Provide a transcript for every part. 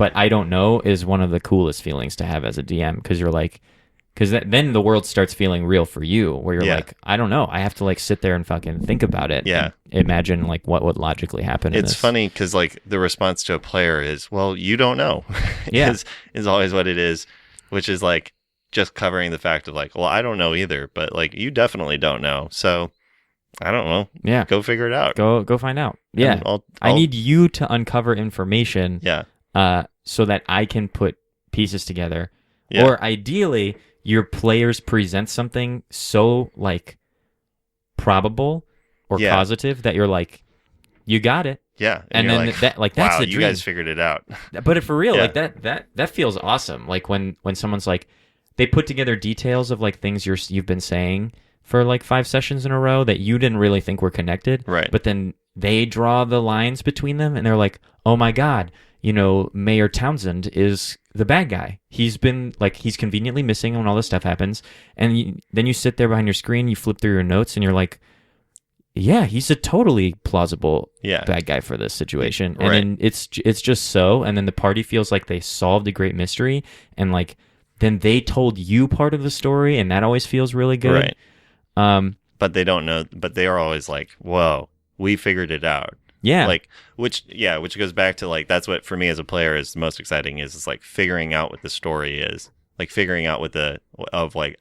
but I don't know is one of the coolest feelings to have as a DM, because you're like, because then the world starts feeling real for you, where you're like, I don't know, I have to like sit there and fucking think about it. Yeah. Imagine like what would logically happen. It's funny because like the response to a player is, well, you don't know. is always what it is, which is like just covering the fact of like, well, I don't know either, but like you definitely don't know. So I don't know. Yeah. Go figure it out. Go find out. Yeah. I need you to uncover information. Yeah. So that I can put pieces together. Yeah. Or ideally, your players present something so like probable or causative that you're like, you got it. Yeah. And then like, that's wow, the dream. You guys figured it out. But for real, like that feels awesome. Like when someone's like, they put together details of like things you've been saying for like 5 sessions in a row that you didn't really think were connected. Right. But then they draw the lines between them and they're like, oh my God, Mayor Townsend is the bad guy. He's conveniently missing when all this stuff happens. And then you sit there behind your screen, you flip through your notes and you're like, yeah, he's a totally plausible bad guy for this situation. And then it's just so, and then the party feels like they solved a great mystery, and like then they told you part of the story, and that always feels really good. Right. But they don't know, but they are always like, whoa, we figured it out. Yeah. Like, which goes back to like, that's what for me as a player is the most exciting is like figuring out what the story is. Like figuring out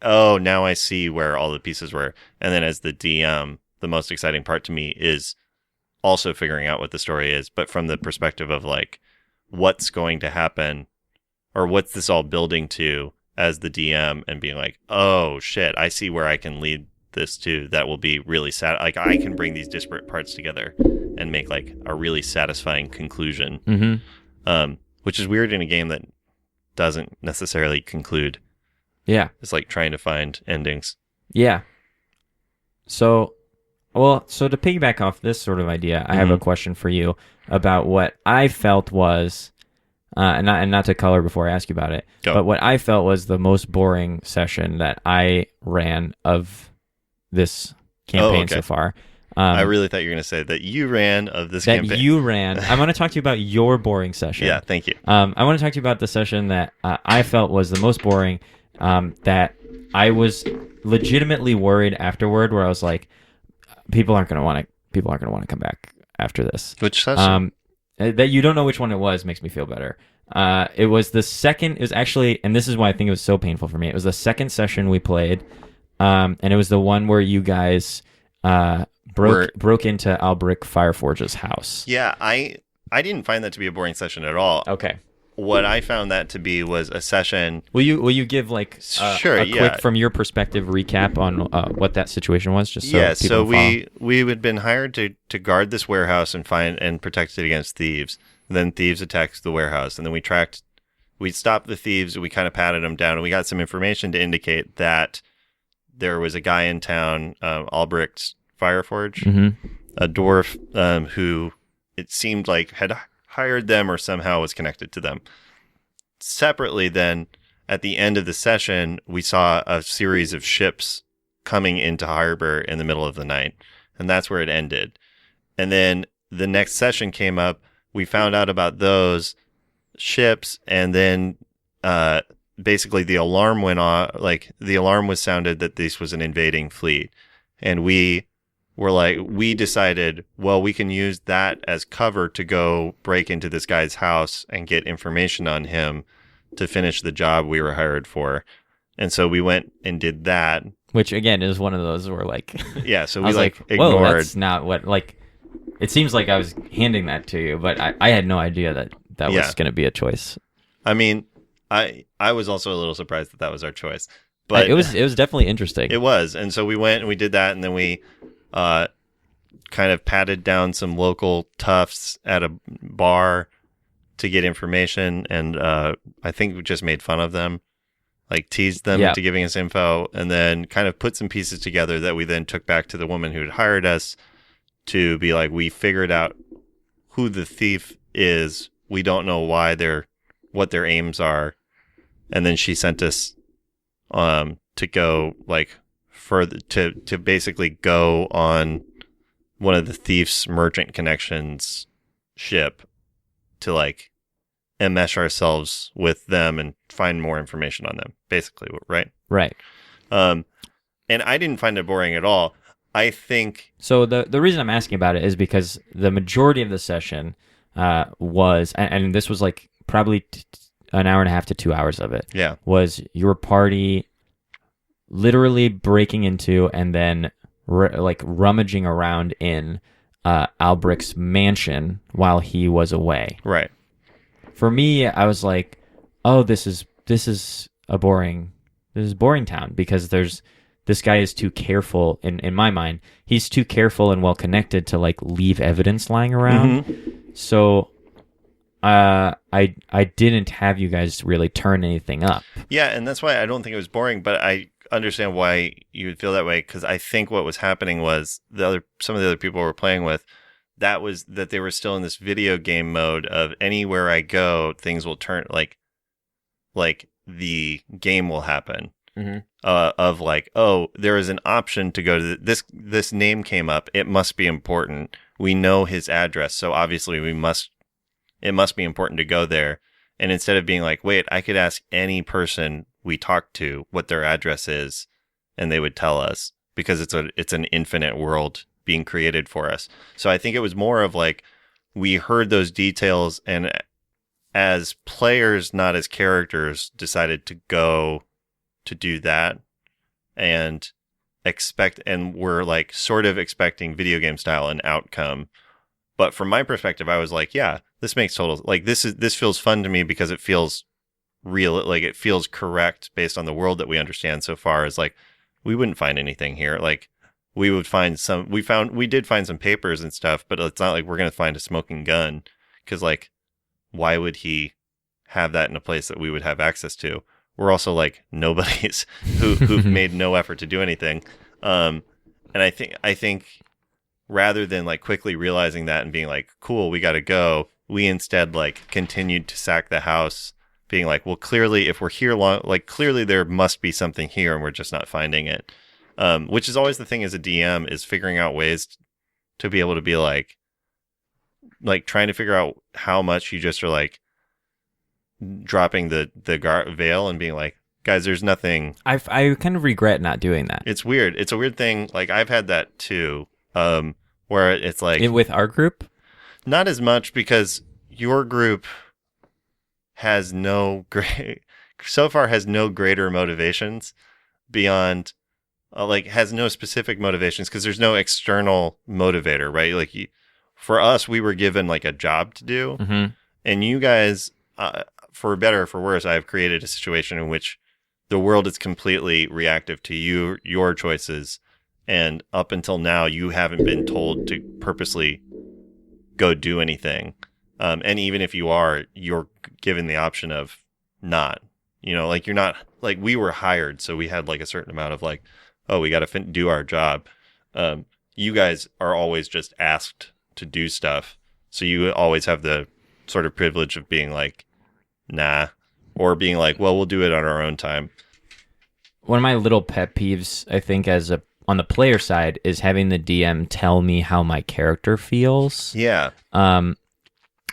oh, now I see where all the pieces were. And then as the DM, the most exciting part to me is also figuring out what the story is, but from the perspective of like, what's going to happen or what's this all building to as the DM, and being like, oh shit, I see where I can lead this to. That will be really sad. Like I can bring these disparate parts together and make like a really satisfying conclusion. Mm-hmm. Which is weird in a game that doesn't necessarily conclude. Yeah. It's like trying to find endings. Yeah. So to piggyback off this sort of idea, I have a question for you about what I felt was, and not to color before I ask you about it, but what I felt was the most boring session that I ran of this campaign so far. I really thought you were going to say that you ran of this campaign. That you ran. I want to talk to you about your boring session. Yeah, thank you. I want to talk to you about the session that I felt was the most boring, that I was legitimately worried afterward, where I was like, people aren't going to want to come back after this. Which session? That you don't know which one it was makes me feel better. It was actually, and this is why I think it was so painful for me. It was the second session we played, and it was the one where you guys broke into Albric Fireforge's house. Yeah, I didn't find that to be a boring session at all. Okay. What I found that to be was a session. Will you give like a quick, from your perspective, recap on what that situation was? Just so people follow? we had been hired to guard this warehouse and find and protect it against thieves. And then thieves attacked the warehouse, and then we stopped the thieves. We kind of patted them down, and we got some information to indicate that there was a guy in town, Albric Fireforge, a dwarf who it seemed like had hired them or somehow was connected to them. Separately, then, at the end of the session, we saw a series of ships coming into harbor in the middle of the night, and that's where it ended. And then the next session came up. We found out about those ships, and then basically the alarm went off. Like, the alarm was sounded that this was an invading fleet, and we decided, well, we can use that as cover to go break into this guy's house and get information on him to finish the job we were hired for. And so we went and did that. Which, again, is one of those where, like... Yeah, so we, ignored... Whoa, that's not what, like... It seems like I was handing that to you, but I had no idea that was going to be a choice. I mean, I was also a little surprised that was our choice. But it was definitely interesting. It was. And so we went and we did that, and then we... kind of patted down some local toughs at a bar to get information, and I think we just made fun of them, like teased them into giving us info, and then kind of put some pieces together that we then took back to the woman who had hired us to be like, we figured out who the thief is. We don't know what their aims are, and then she sent us to go like further to basically go on one of the thief's merchant connections ship to like enmesh ourselves with them and find more information on them, basically, right? Right. And I didn't find it boring at all. I think... So the reason I'm asking about it is because the majority of the session was, and this was like probably an hour and a half to 2 hours of it, was your party literally breaking into and then like rummaging around in Albrich's mansion while he was away. Right. For me, I was like, oh, this is a boring town, because this guy is too careful in my mind. He's too careful and well connected to like leave evidence lying around. Mm-hmm. So I didn't have you guys really turn anything up. Yeah, and that's why I don't think it was boring, but I understand why you would feel that way, because I think what was happening was some of the other people we were playing with, that they were still in this video game mode of anywhere I go, things will turn like the game will happen. Mm-hmm. Of like, oh, there is an option to go to this name came up. It must be important. We know his address, so obviously it must be important to go there. And instead of being like, wait, I could ask any person we talk to what their address is, and they would tell us, because it's an infinite world being created for us. So I think it was more of like, we heard those details, and as players, not as characters, decided to go to do that and we're like sort of expecting video game style an outcome. But from my perspective, I was like, yeah, this makes total, like, this feels fun to me because it feels real. Like, it feels correct based on the world that we understand so far. Is like, we wouldn't find anything here. Like, we did find some papers and stuff, but it's not like we're going to find a smoking gun, because like, why would he have that in a place that we would have access to? We're also like nobodies who've made no effort to do anything. And I think rather than like quickly realizing that and being like, cool, we got to go, we instead like continued to sack the house, being like, well, clearly if we're here long, like clearly there must be something here and we're just not finding it. Which is always the thing as a DM, is figuring out ways to be able to be like trying to figure out how much you just are like dropping the veil and being like, guys, there's nothing. I kind of regret not doing that. It's weird. It's a weird thing. Like, I've had that too, where it's like with our group, not as much, because your group has so far has no greater motivations beyond has no specific motivations, because there's no external motivator, right? Like, for us, we were given like a job to do, mm-hmm. and you guys, for better or for worse, I've created a situation in which the world is completely reactive to your choices, and up until now, you haven't been told to purposely go do anything. And even if you are, you're given the option of not. Like, you're not, like, we were hired, so we had like a certain amount of like, oh, we got to do our job. You guys are always just asked to do stuff, so you always have the sort of privilege of being like, nah, or being like, well, we'll do it on our own time. One of my little pet peeves, I think, on the player side, is having the DM tell me how my character feels. Yeah.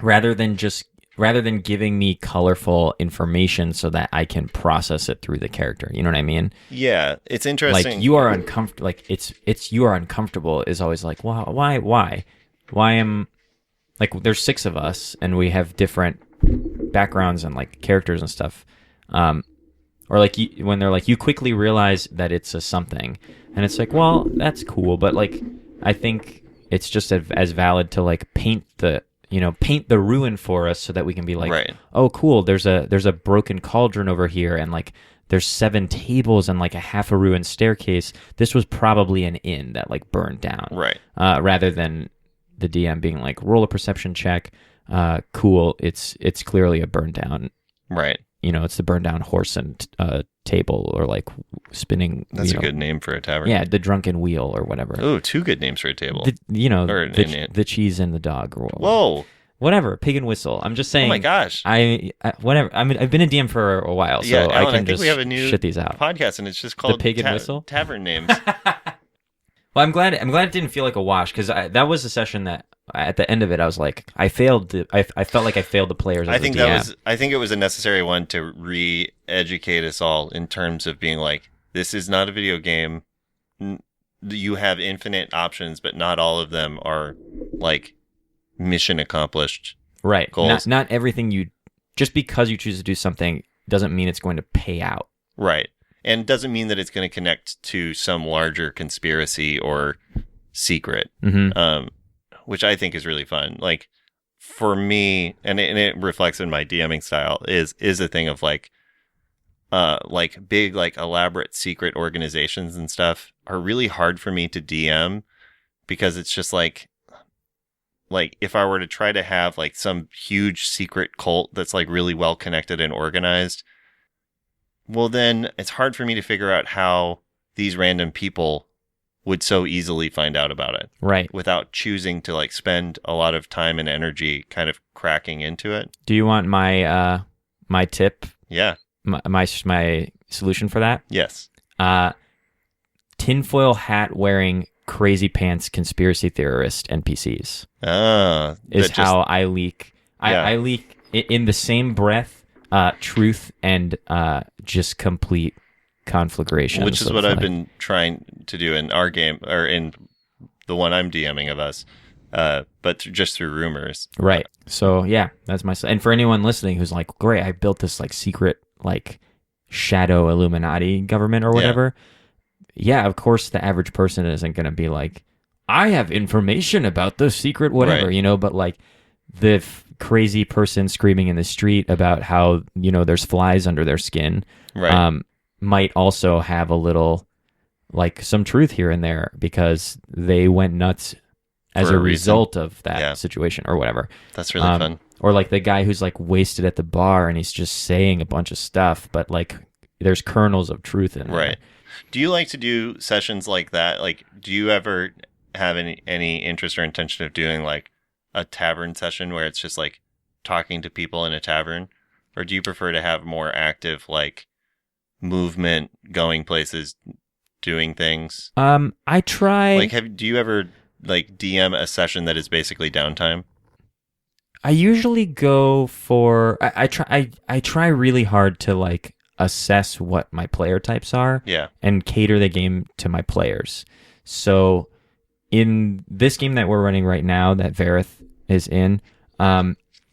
Rather than giving me colorful information so that I can process it through the character. You know what I mean? Yeah, it's interesting. Like, you are uncomfortable. Like, it's you are uncomfortable is always like, wow, why am, like, there's 6 of us and we have different backgrounds and like characters and stuff. Or like, when they're like, you quickly realize that it's a something, and it's like, well, that's cool, but like, I think it's just as valid to like paint the ruin for us, so that we can be like, right. Oh, cool, there's a broken cauldron over here, and like there's 7 tables and like a half a ruined staircase. This was probably an inn that like burned down, right? Rather than the DM being like, roll a perception check. Cool, it's clearly a burned down, right? It's the burned down horse and table, or like spinning. That's a good name for a tavern. Yeah, the drunken wheel or whatever. Oh, 2 good names for a table. The cheese and the dog. Or whoa. Whatever, pig and whistle. I'm just saying. Oh my gosh. Whatever. I mean, I've been a DM for a while, so yeah, Alan, I can just we have a new shit these out. Podcast, and it's just called the pig and whistle tavern names. Well, I'm glad it didn't feel like a wash, because that was a session that at the end of it I was like, I felt like I failed the players as I a think DM. I think it was a necessary one to re-educate us all in terms of being like, this is not a video game. You have infinite options, but not all of them are like mission accomplished Right. goals. Not everything just because you choose to do something doesn't mean it's going to pay out. Right. And doesn't mean that it's going to connect to some larger conspiracy or secret, which I think is really fun. Like for me, and it reflects in my DMing style, is a thing of like big, like elaborate secret organizations and stuff are really hard for me to DM, because it's just like if I were to try to have like some huge secret cult that's like really well connected and organized, well, then it's hard for me to figure out how these random people would so easily find out about it. Right. Without choosing to like spend a lot of time and energy kind of cracking into it. Do you want my my tip? Yeah. My solution for that? Yes. Tinfoil hat wearing crazy pants conspiracy theorist NPCs. Is how I leak. I leak in the same breath truth and just complete conflagration. Which is what I've been trying to do in our game, or in the one I'm DMing of us, but just through rumors. Right. So yeah, that's my. And for anyone listening who's like, great, I built this like secret like shadow Illuminati government or whatever. Yeah, of course the average person isn't going to be like, I have information about the secret whatever, right. But like the crazy person screaming in the street about how, there's flies under their skin, right. Might also have a little, like, some truth here and there because they went nuts as a result of that situation or whatever. That's really fun. Or like the guy who's like wasted at the bar and he's just saying a bunch of stuff, but like there's kernels of truth in it. Right. Do you like to do sessions like that? Like, do you ever have any interest or intention of doing like a tavern session where it's just like talking to people in a tavern? Or do you prefer to have more active like movement, going places, doing things? I try. Like, do you ever like DM a session that is basically downtime? I usually go for I try really hard to like assess what my player types are, and cater the game to my players. So in this game that we're running right now, that Vareth is in,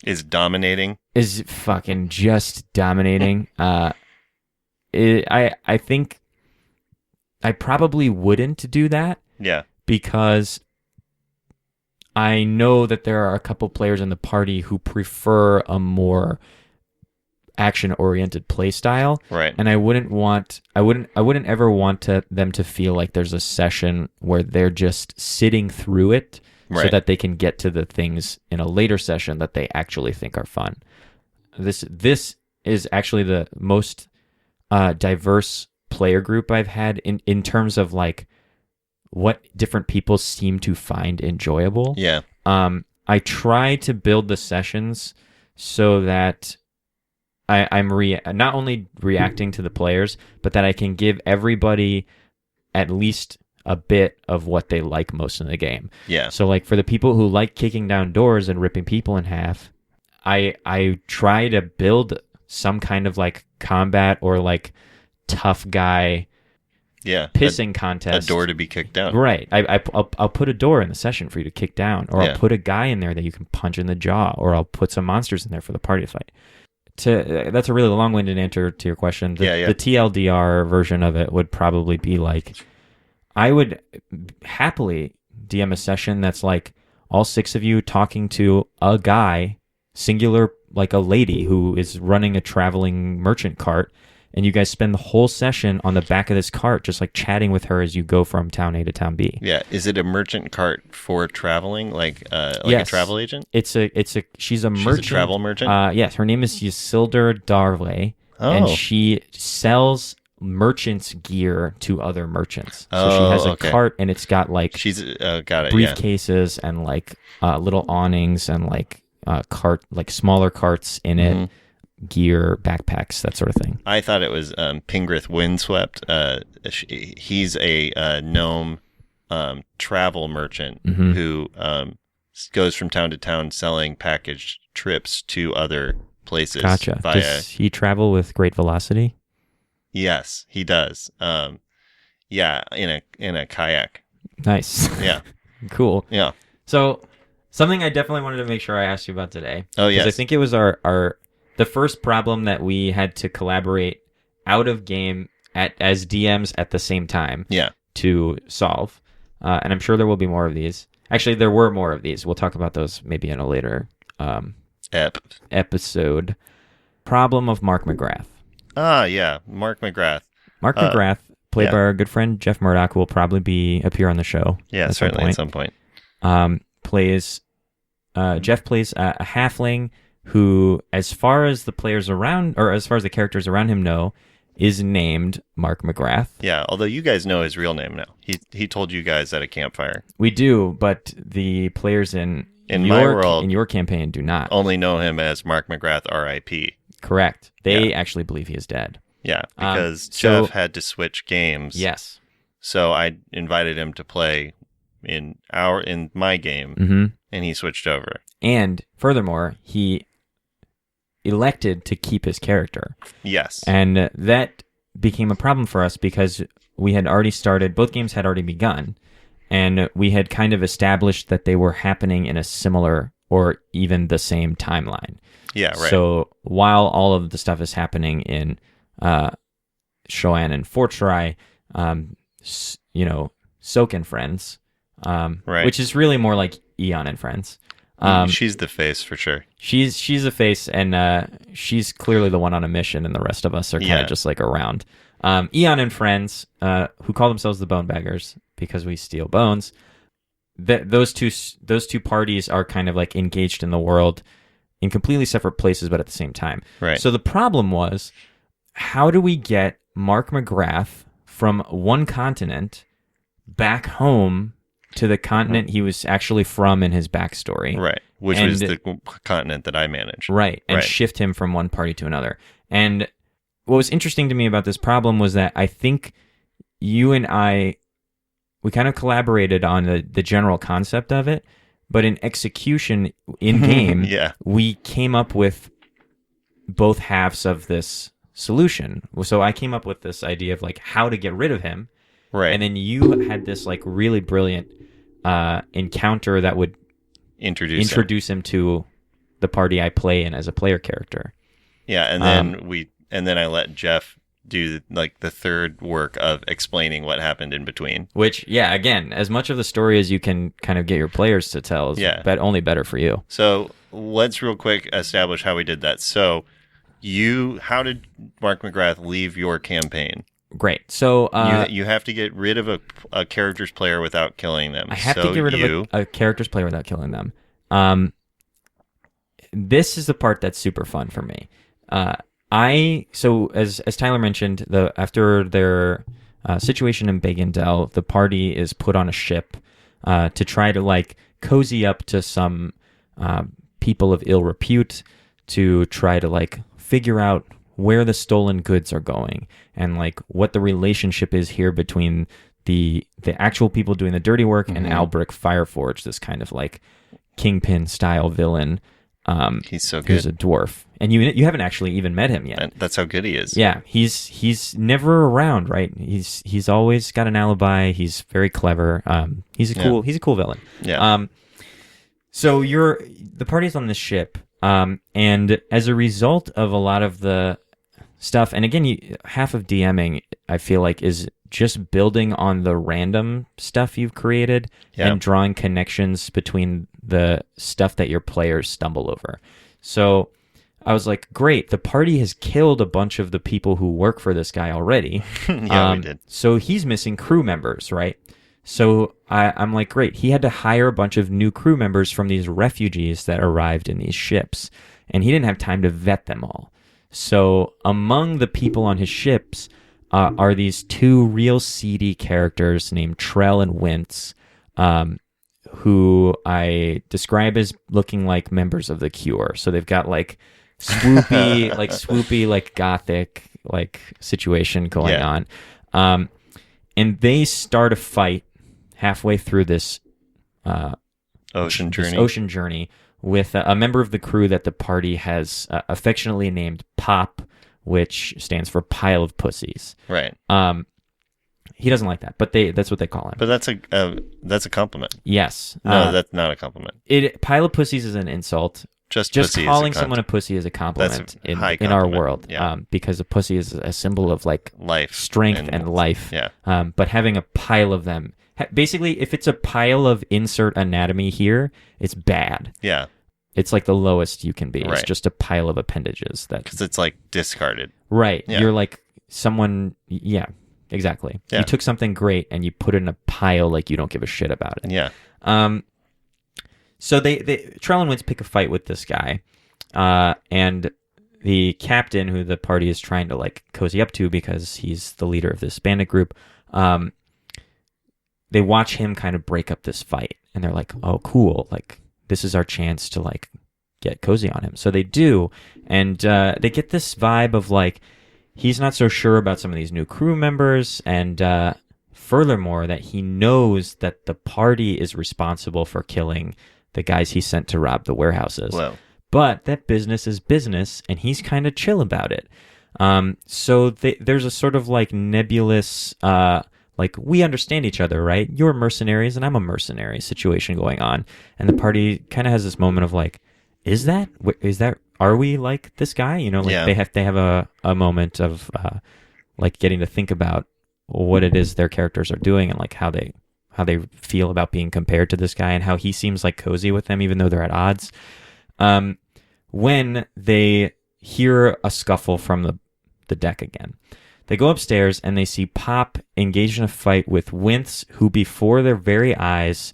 is dominating, is fucking just dominating. I think I probably wouldn't do that. Yeah, because I know that there are a couple players in the party who prefer a more action-oriented play style, right? And I wouldn't ever want them to feel like there's a session where they're just sitting through it, so that they can get to the things in a later session that they actually think are fun. This is actually the most diverse player group I've had in terms of like what different people seem to find enjoyable. Yeah. I try to build the sessions so that I'm not only reacting to the players, but that I can give everybody at least a bit of what they like most in the game. Yeah. So like for the people who like kicking down doors and ripping people in half, I try to build some kind of like combat or like tough guy pissing contest. A door to be kicked down. Right. I'll put a door in the session for you to kick down, or I'll put a guy in there that you can punch in the jaw, or I'll put some monsters in there for the party to fight. That's a really long-winded answer to your question. The TLDR version of it would probably be like, I would happily DM a session that's like all 6 of you talking to a guy, singular, like a lady who is running a traveling merchant cart, and you guys spend the whole session on the back of this cart just like chatting with her as you go from town A to town B. Yeah. Is it a merchant cart for traveling, like yes. a travel agent? She's a merchant. She's a travel merchant? Yes. Her name is Ysildur Darley, and she sells merchants gear to other merchants. So she has a cart, and it's got like she's got it, briefcases and like little awnings and like smaller carts in it. Gear, backpacks, that sort of thing. I thought it was Pingrith Windswept. He's a gnome travel merchant Mhm. who goes from town to town selling packaged trips to other places Gotcha. via. Does he travel with great velocity? Yes, he does. Yeah, in a kayak. Nice. Yeah, Cool. yeah. So something I definitely wanted to make sure I asked you about today. Oh, Because I yes. think it was the first problem that we had to collaborate out of game as DMs at the same time Yeah. to solve. And I'm sure there will be more of these. Actually, there were more of these. We'll talk about those maybe in a later episode. Problem of Mark McGrath. Ah, yeah, Mark McGrath. Mark McGrath, played by our good friend Jeff Murdoch, who will probably appear on the show. Yeah, certainly at some point. Jeff plays a halfling who, as far as the players around, or as far as the characters around him know, is named Mark McGrath. Yeah, although you guys know his real name now. He told you guys at a campfire. We do, but the players in my world, in your campaign do not. Only know him as Mark McGrath, R.I.P. Correct. They actually believe he is dead. Yeah, because Jeff had to switch games. Yes. So I invited him to play in my game, Mm-hmm. and he switched over. And furthermore, he elected to keep his character. Yes. And that became a problem for us because we had already started, both games had already begun, and we had kind of established that they were happening in a similar or even the same timeline. Yeah, right. So while all of the stuff is happening in Shoan and Fortrai, Soak and Friends, right. which is really more like Eon and Friends. She's the face for sure. She's a face, and she's clearly the one on a mission, and the rest of us are kind of just like around. Eon and Friends, who call themselves the Bone Baggers because we steal bones. Those two parties are kind of like engaged in the world in completely separate places, but at the same time. Right. So the problem was, how do we get Mark McGrath from one continent back home to the continent he was actually from in his backstory? Right. Which was the continent that I managed. Right. And Right. shift him from one party to another. And what was interesting to me about this problem was that I think you and we kind of collaborated on the general concept of it, but in execution in game, we came up with both halves of this solution. So I came up with this idea of like how to get rid of him. Right. And then you had this like really brilliant encounter that would introduce him to the party I play in as a player character. Yeah, and then I let Jeff do like the third work of explaining what happened in between. Which, again, as much of the story as you can kind of get your players to tell is only better for you. So let's real quick establish how we did that. So how did Mark McGrath leave your campaign? Great. So you have to get rid of a character's player without killing them. I have to get rid of a character's player without killing them. This is the part that's super fun for me. As Tyler mentioned, after their situation in Bagandel, the party is put on a ship to try to like cozy up to some people of ill repute to try to like figure out where the stolen goods are going and like what the relationship is here between the actual people doing the dirty work and Albric Fireforge, this kind of like kingpin style villain. He's so good. Who's a dwarf, and you haven't actually even met him yet. That's how good he is. Yeah, he's never around, right? He's always got an alibi. He's very clever. He's a cool villain. Yeah. So the party's on this ship, and as a result of a lot of the stuff, and again, half of DMing, I feel like, is just building on the random stuff you've created and drawing connections between the stuff that your players stumble over. So I was like, great, the party has killed a bunch of the people who work for this guy already. We did. So he's missing crew members, right? So I'm like, great, he had to hire a bunch of new crew members from these refugees that arrived in these ships, and he didn't have time to vet them all. So among the people on his ships are these two real seedy characters named Trell and Wince, who I describe as looking like members of The Cure. So they've got like swoopy, like gothic, like situation going on. And they start a fight halfway through this ocean journey with a member of the crew that the party has affectionately named Pop, which stands for Pile of Pussies. Right. He doesn't like that, but that's what they call him. But that's a compliment. Yes. No, that's not a compliment. Pile of Pussies is an insult. Just calling someone a pussy is a compliment in our world. Yeah. Because a pussy is a symbol of like life, strength and life. Yeah. But having a pile of them, basically, if it's a pile of insert anatomy here, it's bad. Yeah. It's like the lowest you can be. Right. It's just a pile of appendages because it's like discarded. Right. Yeah. You're like someone. Yeah. Exactly. Yeah. You took something great and you put it in a pile like you don't give a shit about it. Yeah. So Trell and Winds pick a fight with this guy, and the captain, who the party is trying to like cozy up to because he's the leader of this bandit group, they watch him kind of break up this fight, and they're like, "Oh, cool! Like this is our chance to like get cozy on him." So they do, and they get this vibe of like he's not so sure about some of these new crew members, and furthermore that he knows that the party is responsible for killing the guys he sent to rob the warehouses. Wow. But that business is business, and he's kind of chill about it. So there's a sort of like nebulous, like we understand each other, right? You're mercenaries and I'm a mercenary situation going on. And the party kind of has this moment of like, are we like this guy? You know, like they have a moment of like getting to think about what it is their characters are doing and like how they feel about being compared to this guy and how he seems like cozy with them even though they're at odds. When they hear a scuffle from the deck again, they go upstairs and they see Pop engaged in a fight with Wince, who before their very eyes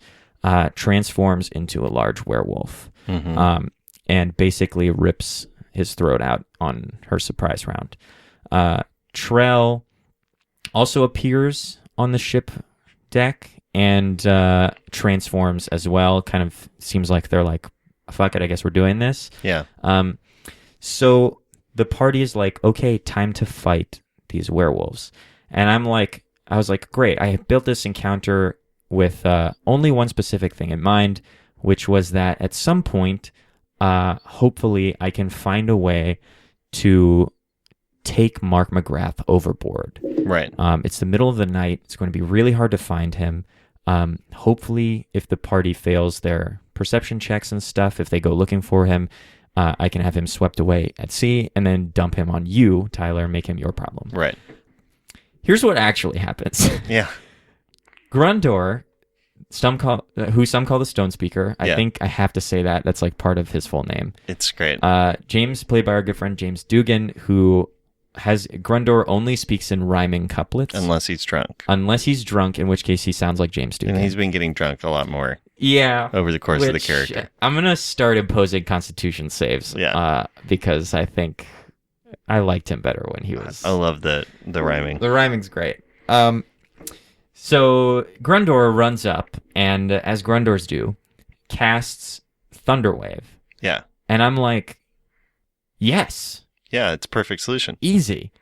transforms into a large werewolf. Mm-hmm. And basically rips his throat out on her surprise round. Trell also appears on the ship deck and transforms as well. Kind of seems like they're like, fuck it, I guess we're doing this. Yeah. So the party is like, okay, time to fight these werewolves. And I was like, great, I have built this encounter with only one specific thing in mind, which was that at some point, hopefully I can find a way to take Mark McGrath overboard. Right. It's the middle of the night. It's going to be really hard to find him. Hopefully, if the party fails their perception checks and stuff, if they go looking for him, I can have him swept away at sea and then dump him on you, Tyler, and make him your problem. Right. Here's what actually happens. Yeah. Grundor, who some call the Stone Speaker. I think I have to say that. That's like part of his full name. It's great. James, played by our good friend James Dugan, who has Grundor only speaks in rhyming couplets. Unless he's drunk. In which case he sounds like James Dugan. And he's been getting drunk a lot more. Yeah. Over the course of the character. I'm going to start imposing Constitution saves. Yeah. Because I think I liked him better when he was... I love the rhyming. The rhyming's great. So Grundor runs up and, as Grundors do, casts Thunderwave. Yeah. And I'm like, yes. Yeah, it's a perfect solution. Easy.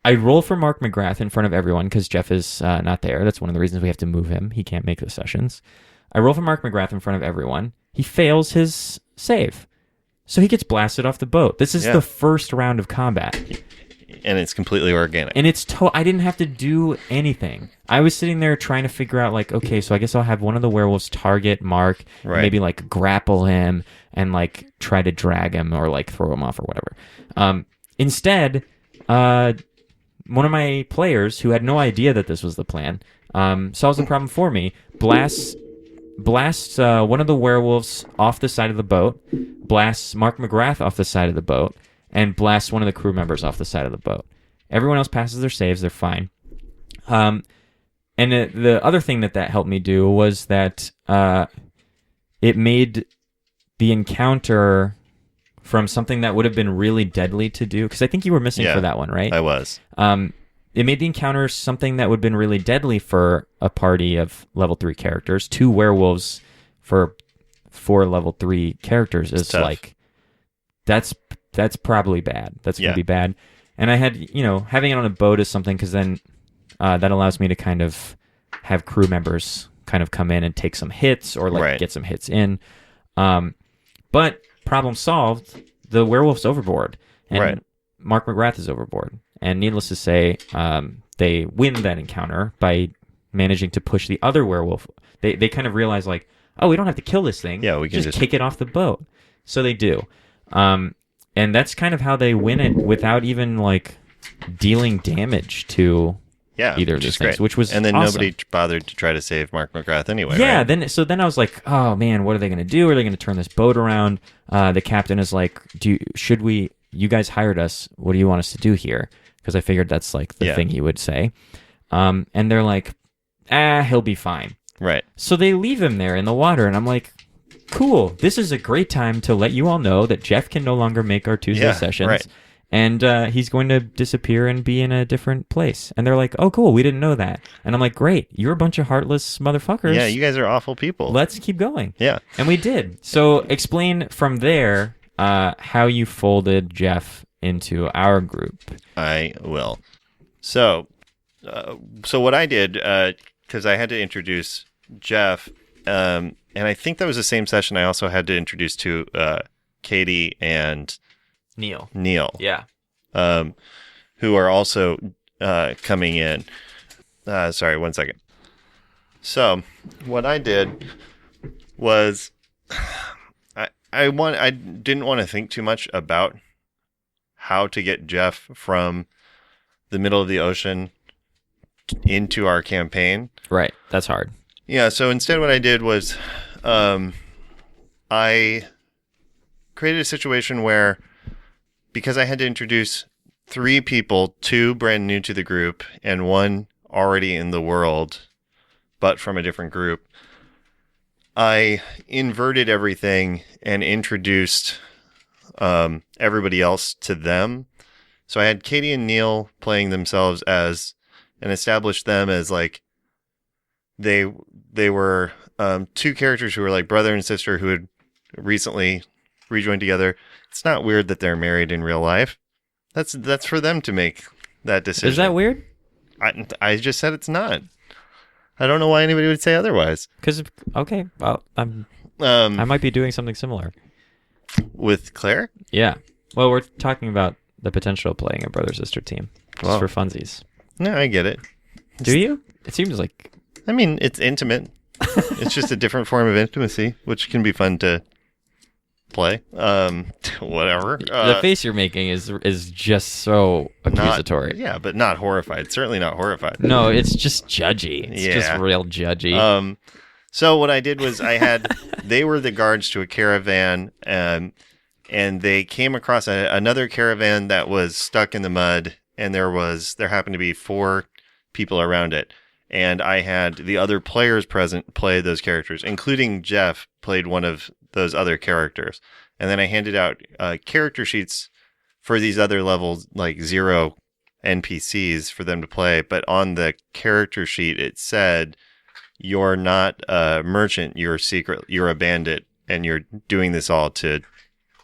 I roll for Mark McGrath in front of everyone because Jeff is not there. That's one of the reasons we have to move him. He can't make the sessions. I roll for Mark McGrath in front of everyone. He fails his save. So he gets blasted off the boat. This is the first round of combat. And it's completely organic. And I didn't have to do anything. I was sitting there trying to figure out, like, okay, so I guess I'll have one of the werewolves target Mark, maybe, like, grapple him and, like, try to drag him or, like, throw him off or whatever. Instead, one of my players, who had no idea that this was the plan, solves the problem for me, blasts one of the werewolves off the side of the boat, blasts Mark McGrath off the side of the boat, and blasts one of the crew members off the side of the boat. Everyone else passes their saves. They're fine. And the other thing that helped me do was that it made the encounter from something that would have been really deadly to do, because I think you were missing for that one, right? I was. It made the encounter something that would have been really deadly for a party of level 3 characters. 2 werewolves for 4 level 3 characters is like, that's probably bad. That's going to be bad. And I had, having it on a boat is something, because then that allows me to kind of have crew members kind of come in and take some hits or like Right. get some hits in. But problem solved, the werewolf's overboard, and Right. Mark McGrath is overboard. And needless to say, they win that encounter by managing to push the other werewolf. They kind of realize like, oh, we don't have to kill this thing. Yeah, we can just kick it off the boat. So they do. And that's kind of how they win it without even like dealing damage to either of these things, which was and then awesome. nobody bothered to try to save Mark McGrath anyway. Yeah, right? then I was like, oh man, what are they going to do? Are they going to turn this boat around? The captain is like, should we? You guys hired us. What do you want us to do here? Because I figured that's like the thing he would say. And they're like, he'll be fine. Right. So they leave him there in the water, and I'm like, cool. This is a great time to let you all know that Jeff can no longer make our Tuesday sessions. Right. And he's going to disappear and be in a different place. And they're like, oh, cool, we didn't know that. And I'm like, great, you're a bunch of heartless motherfuckers. Yeah, you guys are awful people. Let's keep going. Yeah. And we did. So explain from there how you folded Jeff into our group. I will. So what I did, because I had to introduce Jeff, and I think that was the same session I also had to introduce to Katie and Neil. Yeah. Who are also coming in. Sorry, 1 second. So what I did was I didn't want to think too much about how to get Jeff from the middle of the ocean into our campaign. Right. That's hard. Yeah, so instead what I did was I created a situation where, because I had to introduce 3 people, 2 brand new to the group and 1 already in the world, but from a different group, I inverted everything and introduced everybody else to them. So I had Katie and Neil playing themselves as, and established them as like, they were 2 characters who were like brother and sister who had recently rejoined together. It's not weird that they're married in real life. That's for them to make that decision. Is that weird? I just said it's not. I don't know why anybody would say otherwise. Because, okay, well, I might be doing something similar. With Claire? Yeah. Well, we're talking about the potential of playing a brother-sister team. Just for funsies. No, I get it. Do you? It seems like... I mean, it's intimate. It's just a different form of intimacy, which can be fun to play. Whatever. The face you're making is just so accusatory. But not horrified. Certainly not horrified. No, it's just judgy. It's just real judgy. So what I did was they were the guards to a caravan, and they came across another caravan that was stuck in the mud, and there happened to be 4 people around it. And I had the other players present play those characters, including Jeff played one of those other characters. And then I handed out character sheets for these other levels, like 0 NPCs for them to play. But on the character sheet, it said, you're not a merchant, you're a bandit, and you're doing this all to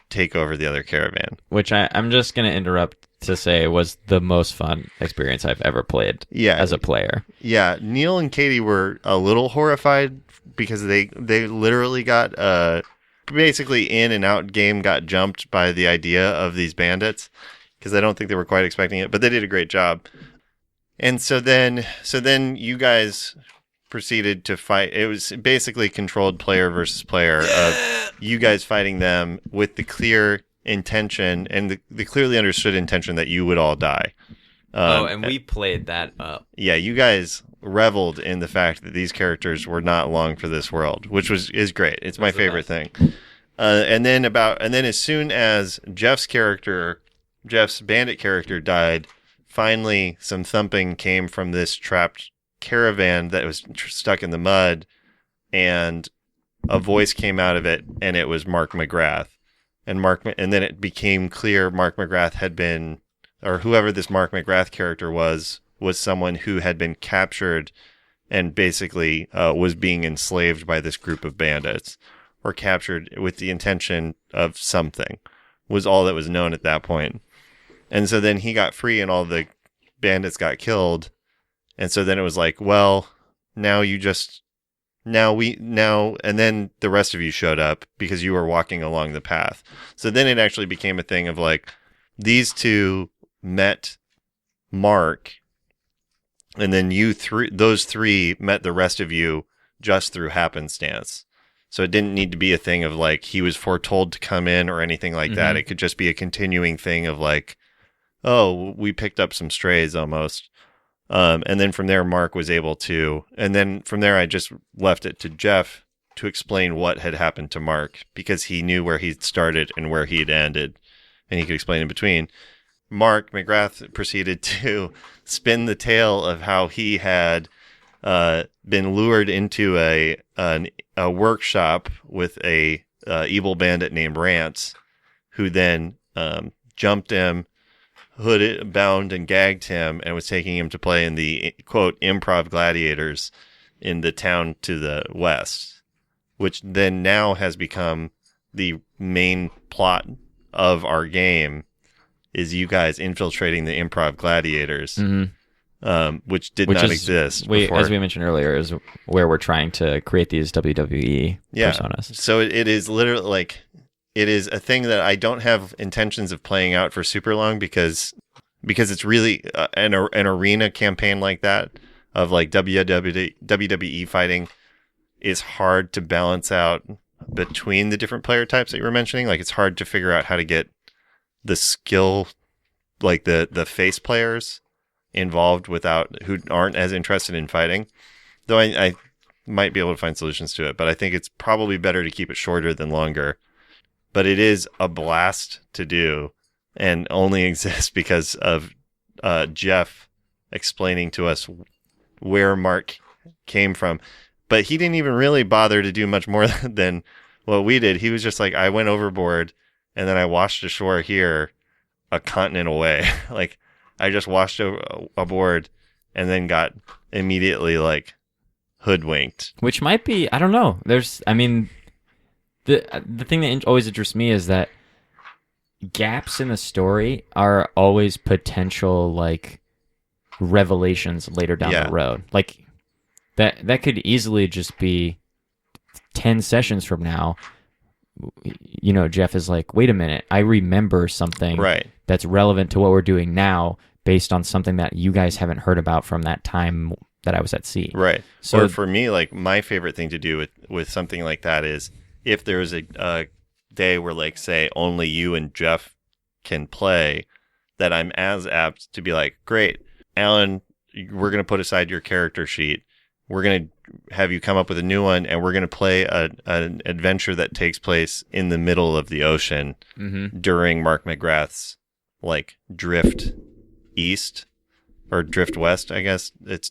take over the other caravan. Which I'm just going to interrupt to say was the most fun experience I've ever played as a player. Yeah, Neil and Katie were a little horrified because they literally got basically in and out game got jumped by the idea of these bandits, because I don't think they were quite expecting it, but they did a great job. And so then you guys proceeded to fight. It was basically controlled player versus player of you guys fighting them with the clear intention and the clearly understood intention that you would all die. And we played that up. Yeah, you guys reveled in the fact that these characters were not long for this world, which is great. It's my favorite thing. And then as soon as Jeff's bandit character died, finally some thumping came from this trapped caravan that was stuck in the mud, and a voice came out of it, and it was Mark McGrath. And then it became clear Mark McGrath had been, or whoever this Mark McGrath character was someone who had been captured and basically was being enslaved by this group of bandits, or captured with the intention of something, was all that was known at that point. And so then he got free and all the bandits got killed. And so then it was like, well, now you just and then the rest of you showed up because you were walking along the path. So then it actually became a thing of like, these two met Mark, and then those three met the rest of you just through happenstance. So it didn't need to be a thing of like he was foretold to come in or anything like that. It could just be a continuing thing of like, oh, we picked up some strays almost. And then from there, Mark was able to, and then from there, I just left it to Jeff to explain what had happened to Mark because he knew where he'd started and where he'd ended, and he could explain in between. Mark McGrath proceeded to spin the tale of how he had been lured into a workshop with a evil bandit named Rance, who then jumped him, hooded, bound, and gagged him, and was taking him to play in the, quote, improv gladiators in the town to the west, which then now has become the main plot of our game, is you guys infiltrating the improv gladiators, which not exist before. As we mentioned earlier, is where we're trying to create these WWE personas. So it is literally like, it is a thing that I don't have intentions of playing out for super long because it's really an arena campaign like that of like WWE fighting is hard to balance out between the different player types that you were mentioning. Like, it's hard to figure out how to get the skill, like the face players involved who aren't as interested in fighting. Though I might be able to find solutions to it, but I think it's probably better to keep it shorter than longer. But it is a blast to do and only exists because of Jeff explaining to us where Mark came from. But he didn't even really bother to do much more than what we did. He was just like, I went overboard and then I washed ashore here a continent away. Like, I just washed aboard and then got immediately like hoodwinked. Which might be, I don't know. The thing that always interests me is that gaps in the story are always potential like revelations later down the road. Like that could easily just be 10 sessions from now. You know, Jeff is like, wait a minute, I remember something that's relevant to what we're doing now based on something that you guys haven't heard about from that time that I was at sea. Right. So or for me, like, my favorite thing to do with something like that is if there's a day where, like, say, only you and Jeff can play, that I'm as apt to be like, great, Alan, we're going to put aside your character sheet. We're going to have you come up with a new one, and we're going to play an adventure that takes place in the middle of the ocean during Mark McGrath's, like, drift east or drift west, I guess it's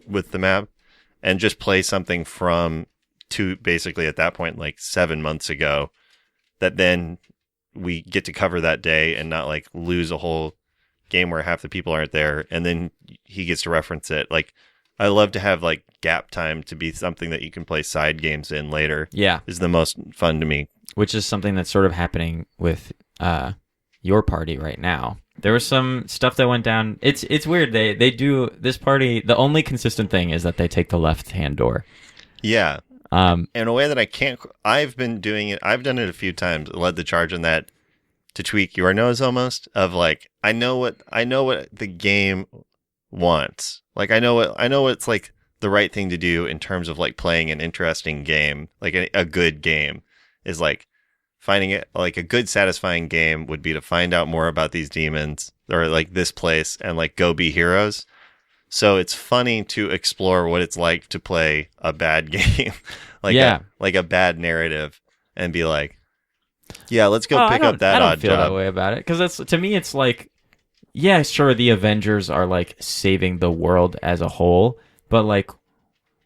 with the map, and just play something from basically at that point, like 7 months ago, that then we get to cover that day and not like lose a whole game where half the people aren't there, and then he gets to reference it. Like, I love to have like gap time to be something that you can play side games in later. Yeah, is the most fun to me. Which is something that's sort of happening with your party right now. There was some stuff that went down. It's weird. They do this party. The only consistent thing is that they take the left hand door. Yeah. In a way that I can't. I've been doing it. I've done it a few times. Led the charge on that to tweak your nose almost. Of like, I know what the game wants. Like, I know what's like the right thing to do in terms of like playing an interesting game, like a good game, is like finding it. Like, a good satisfying game would be to find out more about these demons or like this place and like go be heroes. So it's funny to explore what it's like to play a bad game, like a bad narrative, and be like, yeah, let's go pick up that odd job. I don't feel that way about it, because to me it's like, yeah, sure, the Avengers are like saving the world as a whole, but like,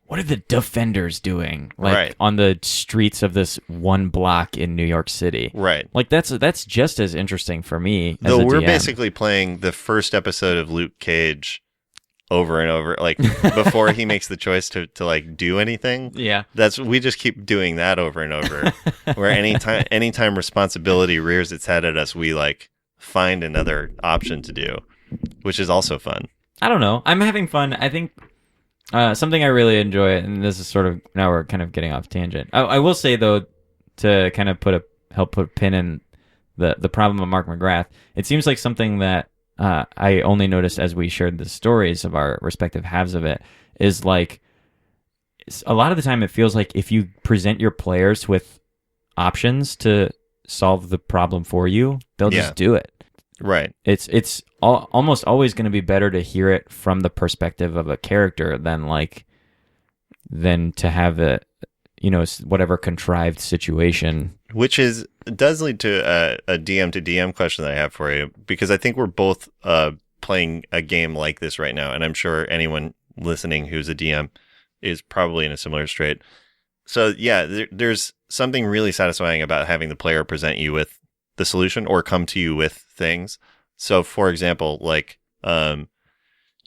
what are the Defenders doing, like on the streets of this one block in New York City? Right. Like, that's just as interesting for me. Though we're basically playing the first episode of Luke Cage over and over, like before he makes the choice to like do anything. Yeah. We just keep doing that over and over. Where anytime responsibility rears its head at us, we like find another option to do, which is also fun. I don't know. I'm having fun. I think Something I really enjoy, and this is sort of now we're kind of getting off tangent. I will say though, to kind of help put a pin in the problem of Mark McGrath. It seems like something that I only noticed as we shared the stories of our respective halves of it is like a lot of the time it feels like if you present your players with options to solve the problem for you, they'll just do it. Right. It's almost always going to be better to hear it from the perspective of a character than to have a whatever contrived situation. Which does lead to a DM to DM question that I have for you, because I think we're both playing a game like this right now, and I'm sure anyone listening who's a DM is probably in a similar strait. So yeah, there's something really satisfying about having the player present you with the solution or come to you with things. So for example, like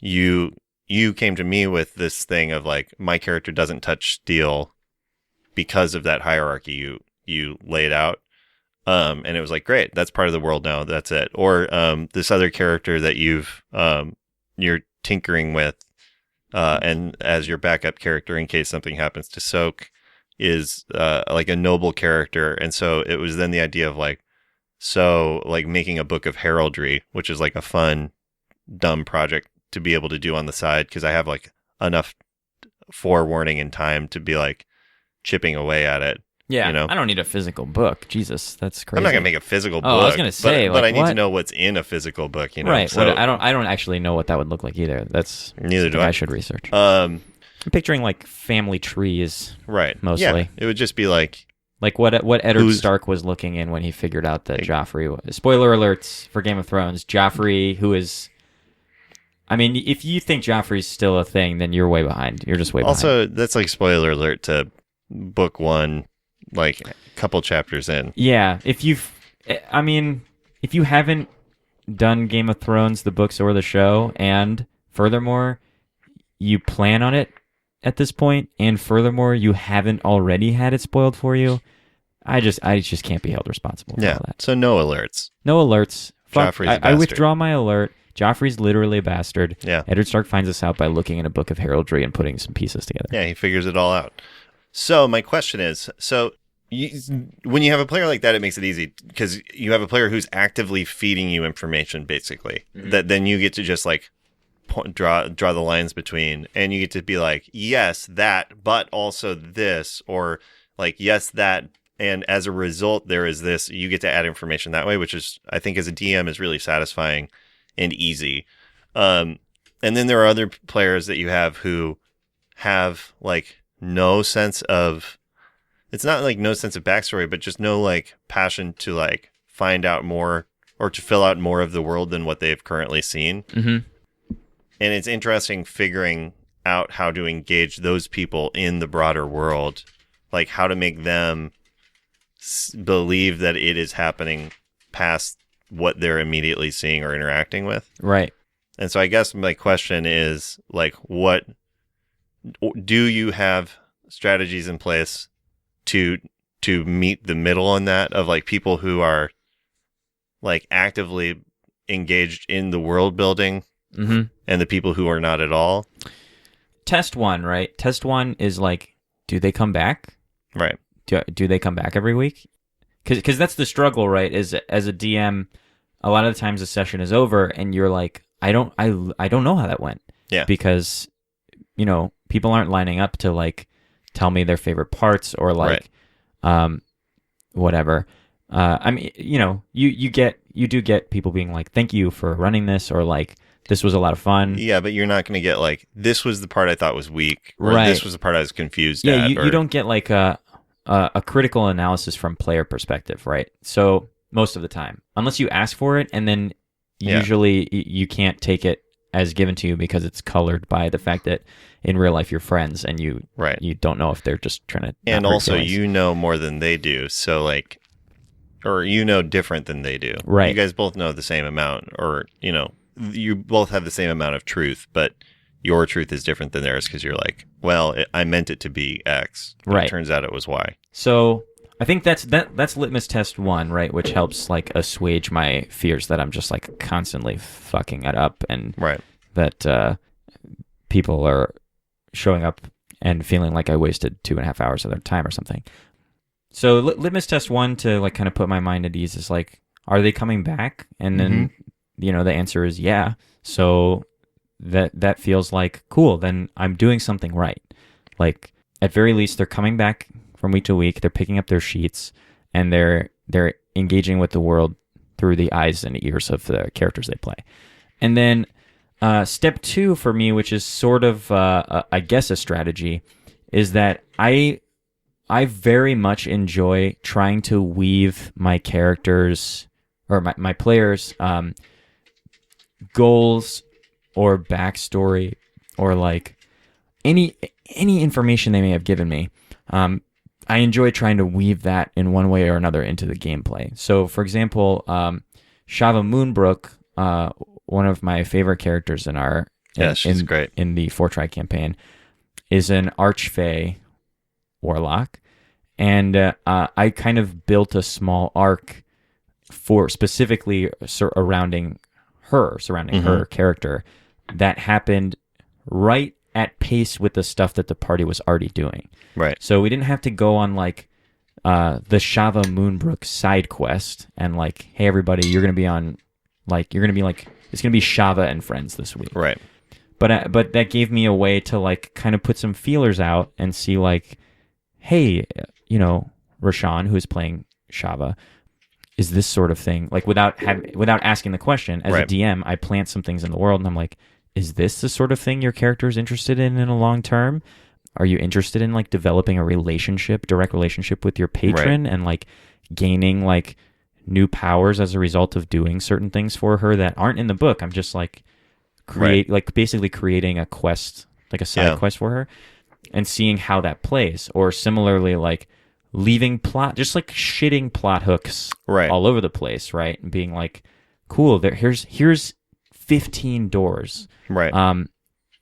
you came to me with this thing of like, my character doesn't touch steel because of that hierarchy you laid out. And it was like, great, that's part of the world now, that's it. Or this other character that you're tinkering with, and as your backup character in case something happens to Soak is like a noble character. And so it was then the idea of like making a book of heraldry, which is like a fun, dumb project to be able to do on the side, because I have like enough forewarning and time to be like chipping away at it. Yeah, you know? I don't need a physical book. Jesus, that's crazy. I'm not gonna make a physical book. I was gonna say, but I need what? to know what's in a physical book. You know, right? So, I don't actually know what that would look like either. That's neither do I. I should research. I'm picturing like family trees, right? Mostly, yeah, it would just be like what Eddard Stark was looking in when he figured out that Joffrey was. Spoiler alerts for Game of Thrones. Joffrey, who is. I mean, if you think Joffrey's still a thing, then you're way behind. You're just way behind. Also, that's like spoiler alert to book one, like a couple chapters in. Yeah, if you haven't done Game of Thrones, the books or the show, and furthermore, you plan on it at this point, and furthermore, you haven't already had it spoiled for you, I just can't be held responsible for all that. So no alerts. No alerts. Joffrey's a bastard. I withdraw my alert. Joffrey's literally a bastard. Yeah. Eddard Stark finds this out by looking in a book of heraldry and putting some pieces together. Yeah, he figures it all out. So my question is, when you have a player like that, it makes it easy because you have a player who's actively feeding you information, basically, that then you get to just like draw the lines between, and you get to be like, yes, that, but also this, or like, yes, that, and as a result, there is this. You get to add information that way, which is, I think, as a DM, is really satisfying and easy. And then there are other players that you have who have like no sense of, it's not like no sense of backstory, but just no like passion to like find out more or to fill out more of the world than what they've currently seen. Mm-hmm. And it's interesting figuring out how to engage those people in the broader world, like how to make them believe that it is happening past what they're immediately seeing or interacting with. Right. And so I guess my question is like, what do you have strategies in place to meet the middle on that, of like people who are like actively engaged in the world building and the people who are not at all? Test one, right? Test one is like, do they come back? Right. Do they come back every week? Because that's the struggle, right? Is as a DM, a lot of the times the session is over and you're like, I don't know how that went. Yeah. Because, people aren't lining up to like tell me their favorite parts or like, whatever. I mean, you do get people being like, thank you for running this, or like, this was a lot of fun. Yeah, but you're not going to get like, this was the part I thought was weak, or this was the part I was confused at. Yeah, you don't get like a critical analysis from player perspective, right? So most of the time, unless you ask for it, and then usually you can't take it as given to you because it's colored by the fact that in real life you're friends and you don't know if they're just trying to. And also, you know more than they do, so like, or different than they do. Right. You guys both know the same amount, or you both have the same amount of truth, but your truth is different than theirs because you're like, well, I meant it to be X. Right. It turns out it was Y. So I think that's litmus test one, right? Which helps like assuage my fears that I'm just like constantly fucking it up, and that people are, showing up and feeling like I wasted 2.5 hours of their time or something. So litmus test one to like kind of put my mind at ease is like, are they coming back? And then, the answer is yeah. So that feels like cool. Then I'm doing something right. Like at very least, they're coming back from week to week. They're picking up their sheets and they're engaging with the world through the eyes and ears of the characters they play. And then step two for me, which is sort of, I guess, a strategy, is that I very much enjoy trying to weave my characters or my players' goals or backstory or like any information they may have given me. I enjoy trying to weave that in one way or another into the gameplay. So, for example, Shava Moonbrook, one of my favorite characters she's great in the 4-try campaign, is an Archfey warlock, and I kind of built a small arc for specifically surrounding her character that happened right at pace with the stuff that the party was already doing. Right. So we didn't have to go on like the Shava Moonbrook side quest and like, hey everybody, it's gonna be Shava and friends this week. Right. But that gave me a way to like kind of put some feelers out and see like, hey, Rashawn, who is playing Shava, is this sort of thing like without asking the question as a DM, I plant some things in the world and I'm like, is this the sort of thing your character is interested in a long term? Are you interested in like developing a direct relationship with your patron and like gaining like new powers as a result of doing certain things for her that aren't in the book? I'm just like basically creating a quest, like a side quest for her and seeing how that plays. Or similarly, like leaving plot, just like shitting plot hooks all over the place, right? And being like, cool, here's 15 doors. Right.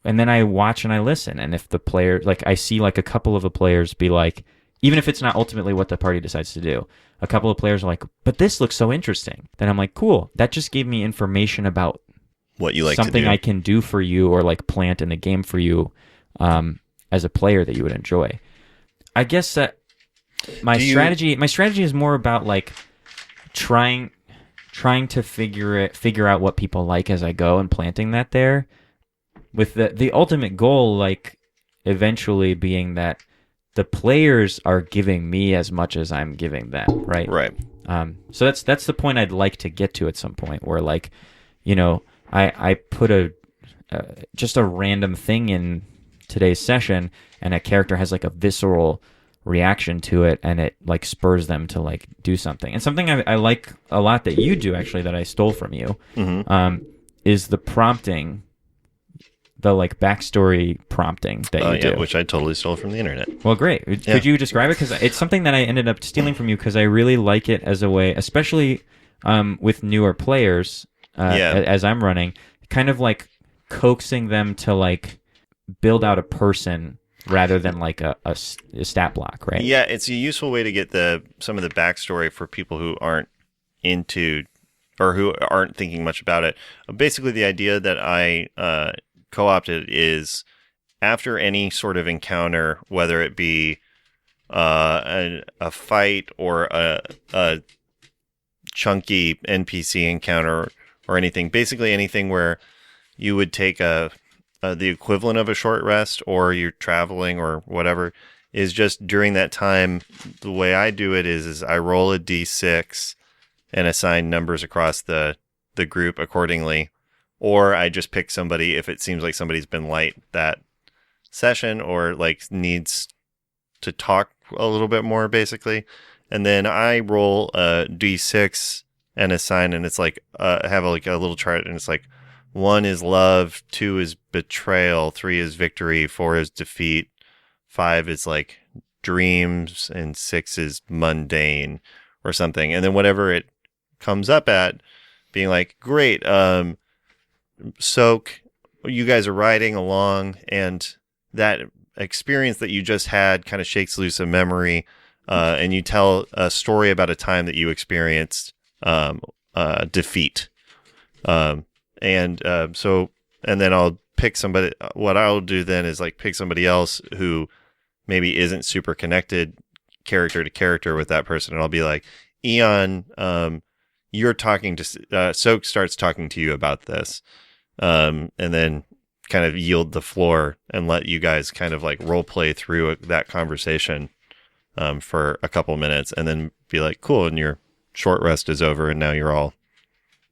And then I watch and I listen. And if the player, like I see like a couple of the players be like, even if it's not ultimately what the party decides to do, a couple of players are like, but this looks so interesting. Then I'm like, cool, that just gave me information about what you like something to do. I can do for you or like plant in the game for you as a player that you would enjoy. I guess that my strategy is more about like trying to figure out what people like as I go and planting that there, with the ultimate goal like eventually being that the players are giving me as much as I'm giving them, right? Right. So that's the point I'd like to get to at some point, where like, I put just a random thing in today's session, and a character has like a visceral reaction to it, and it like spurs them to like do something. And something I like a lot that you do, actually, that I stole from you, is the prompting. The like backstory prompting that you do, which I totally stole from the internet. Well, great. Could you describe it? Because it's something that I ended up stealing from you because I really like it as a way, especially with newer players, as I'm running, kind of like coaxing them to like build out a person rather than like a stat block, right? Yeah, it's a useful way to get some of the backstory for people who aren't into or who aren't thinking much about it. Basically, the idea that I co-opted is after any sort of encounter, whether it be a fight or a chunky NPC encounter or anything, basically anything where you would take the equivalent of a short rest or you're traveling or whatever, is just during that time, the way I do it is I roll a d6 and assign numbers across the group accordingly. Or I just pick somebody if it seems like somebody's been light that session or like needs to talk a little bit more, basically. And then I roll a d6 and assign, and it's like have a little chart, and it's like 1 is love, 2 is betrayal, 3 is victory, 4 is defeat, 5 is like dreams, and 6 is mundane or something. And then whatever it comes up at, being like, great, Soak, you guys are riding along, and that experience that you just had kind of shakes loose a memory, and you tell a story about a time that you experienced defeat. So and then I'll pick somebody. What I'll do then is like pick somebody else who maybe isn't super connected character to character with that person, and I'll be like, Eon, you're talking to Soak starts talking to you about this, and then kind of yield the floor and let you guys kind of like role play through that conversation for a couple minutes, and then be like, cool, and your short rest is over, and now you're all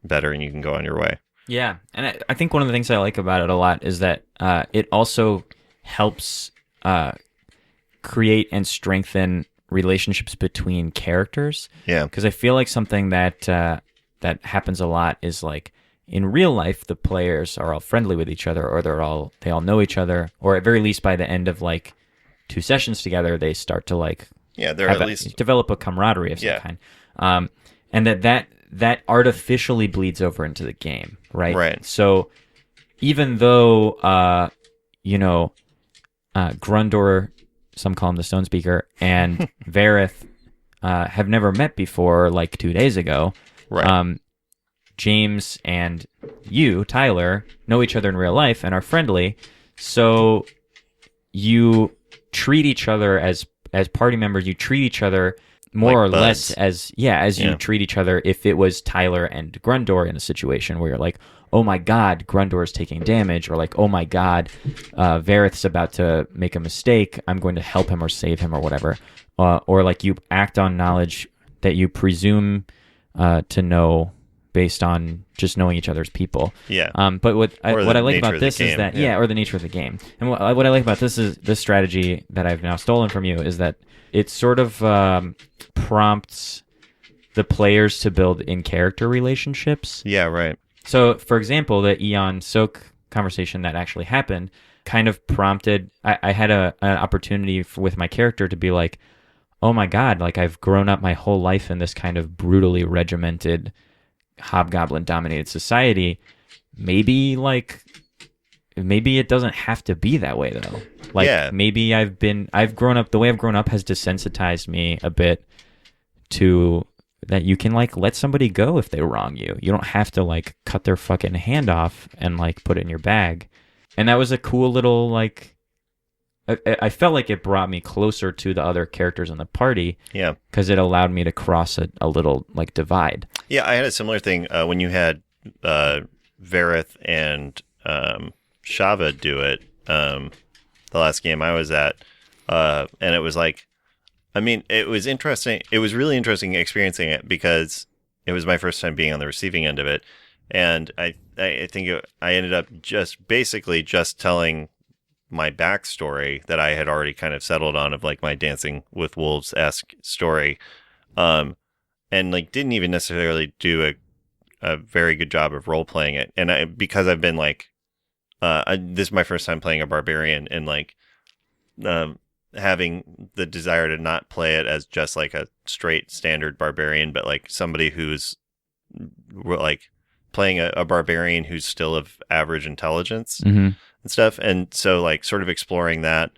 better, and you can go on your way. Yeah, and I think one of the things I like about it a lot is that it also helps create and strengthen relationships between characters. Yeah, because I feel like something that that happens a lot is like in real life, the players are all friendly with each other, or they all know each other, or at very least by the end of like 2 sessions together, they start to like they're at least develop a camaraderie of some kind, and that artificially bleeds over into the game, right? Right. So even though Grundor, some call him the Stone Speaker, and Vareth have never met before, like 2 days ago. Right. James and you, Tyler, know each other in real life and are friendly, so you treat each other as party members. You treat each other more like or buds. less as you treat each other if it was Tyler and Grundor in a situation where you're like, oh my god, Grundor is taking damage, or like, oh my god, Vareth's about to make a mistake, I'm going to help him or save him or whatever, or like you act on knowledge that you presume to know based on just knowing each other's people. Yeah. But what I like about this is that or the nature of the game. And what I like about this strategy that I've now stolen from you is that it sort of prompts the players to build in-character relationships. Yeah, right. So, for example, the Eon Soak conversation that actually happened kind of prompted. I had an opportunity with my character to be like, oh my god, like I've grown up my whole life in this kind of brutally regimented hobgoblin-dominated society. Maybe it doesn't have to be that way though. Like maybe I've grown up, the way I've grown up has desensitized me a bit to that you can like let somebody go if they wrong you. You don't have to like cut their fucking hand off and like put it in your bag. And that was a cool little like I felt like it brought me closer to the other characters in the party. Yeah. Because it allowed me to cross a little like divide. Yeah, I had a similar thing when you had Vareth and Shava do it the last game I was at. And it was like, I mean, it was interesting. It was really interesting experiencing it because it was my first time being on the receiving end of it. And I think I ended up just telling my backstory that I had already kind of settled on of like my Dancing with Wolves-esque story. And like didn't even necessarily do a very good job of role playing it. And because I've been like, this is my first time playing a barbarian, and like, having the desire to not play it as just like a straight standard barbarian, but like somebody who's like playing a barbarian who's still of average intelligence and stuff. And so like sort of exploring that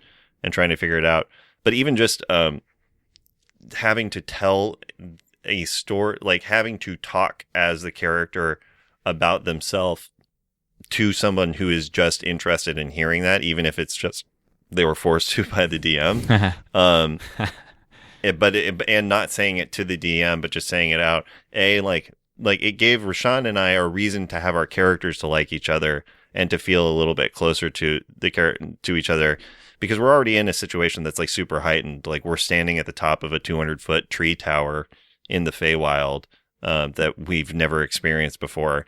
and trying to figure it out. But even just having to tell a story, like having to talk as the character about themselves to someone who is just interested in hearing that, even if it's just they were forced to by the DM. And not saying it to the DM, but just saying it out. Like it gave Rashawn and I a reason to have our characters to like each other and to feel a little bit closer to to each other, because we're already in a situation that's like super heightened. Like we're standing at the top of a 200-foot tree tower in the Feywild that we've never experienced before.